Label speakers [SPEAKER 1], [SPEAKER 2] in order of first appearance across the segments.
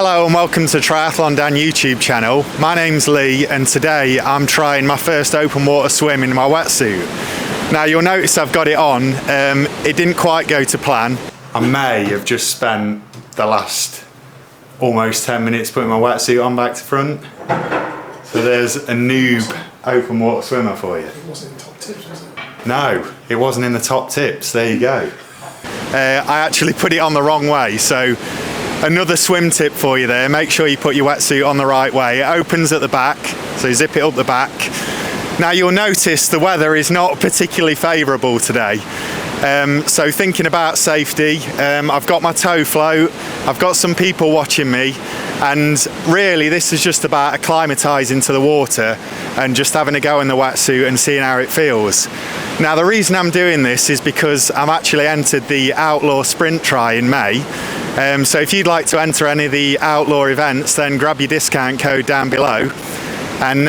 [SPEAKER 1] Hello and welcome to TriathlonDan YouTube channel. My name's Lee and today I'm trying my first open water swim in my wetsuit. Now you'll notice I've got it on. It didn't quite go to plan. I may have just spent the last almost 10 minutes putting my wetsuit on back to front. So there's a noob open water swimmer for you.
[SPEAKER 2] It wasn't in the top tips, was it?
[SPEAKER 1] No, it wasn't in the top tips. There you go. I actually put it on the wrong way, so another swim tip for you there. Make sure you put your wetsuit on the right way. It opens at the back, so zip it up the back. Now you'll notice the weather is not particularly favourable today. So thinking about safety, I've got my tow float, I've got some people watching me, and really this is just about acclimatising to the water and just having a go in the wetsuit and seeing how it feels. Now the reason I'm doing this is because I'm actually entered the Outlaw Sprint Tri in May. So if you'd like to enter any of the Outlaw events, then grab your discount code down below, and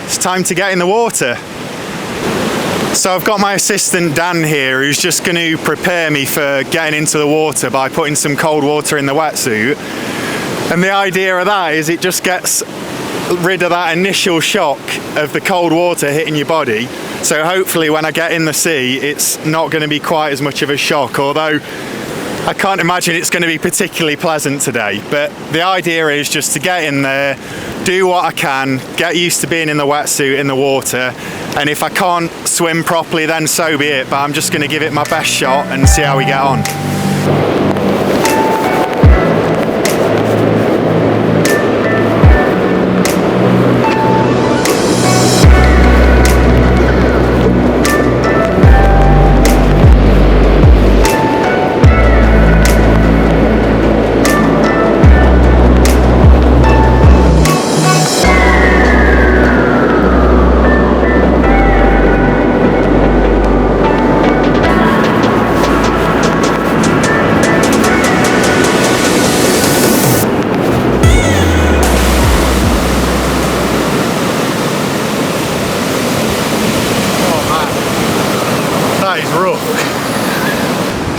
[SPEAKER 1] it's time to get in the water. So I've got my assistant Dan here who's just going to prepare me for getting into the water by putting some cold water in the wetsuit. And the idea of that is it just gets rid of that initial shock of the cold water hitting your body. So hopefully when I get in the sea it's not going to be quite as much of a shock, although I can't imagine it's going to be particularly pleasant today. But the idea is just to get in there, do what I can, get used to being in the wetsuit in the water, and if I can't swim properly then so be it, but I'm just going to give it my best shot and see how we get on.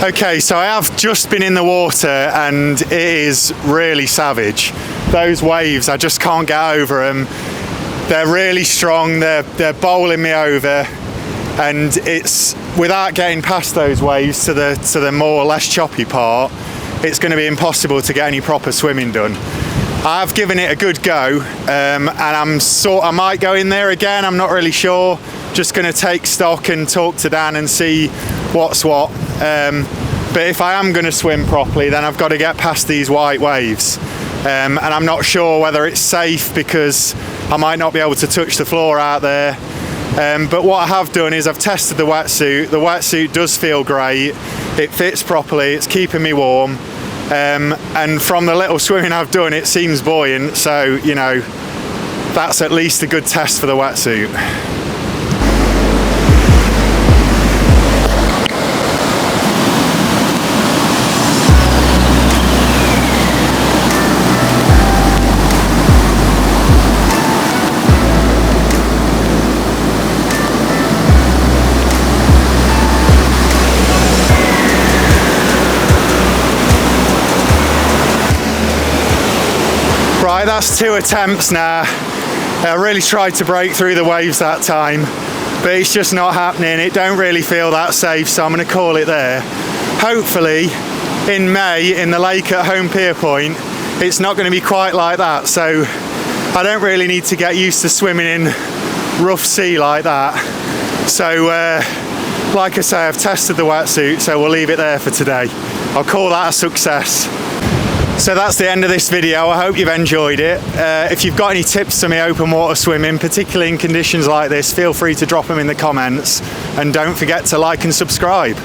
[SPEAKER 1] Okay, so I have just been in the water and it is really savage. Those waves, I just can't get over them. They're really strong, they're bowling me over, and it's, without getting past those waves to the more or less choppy part, it's going to be impossible to get any proper swimming done. I've given it a good go, and I might go in there again, I'm not really sure. Just going to take stock and talk to Dan and see what's what. But if I am going to swim properly, then I've got to get past these white waves. And I'm not sure whether it's safe because I might not be able to touch the floor out there. But what I have done is I've tested the wetsuit. The wetsuit does feel great. It fits properly. It's keeping me warm. And from the little swimming I've done, it seems buoyant. So, you know, that's at least a good test for the wetsuit. Right, that's 2 attempts now. I really tried to break through the waves that time, but it's just not happening. It don't really feel that safe, so I'm going to call it there. Hopefully, in May, in the lake at Home Pier Point, it's not going to be quite like that, so I don't really need to get used to swimming in rough sea like that. So, like I say, I've tested the wetsuit, so we'll leave it there for today. I'll call that a success. So that's the end of this video. I hope you've enjoyed it. If you've got any tips for me open water swimming, particularly in conditions like this, feel free to drop them in the comments, and don't forget to like and subscribe.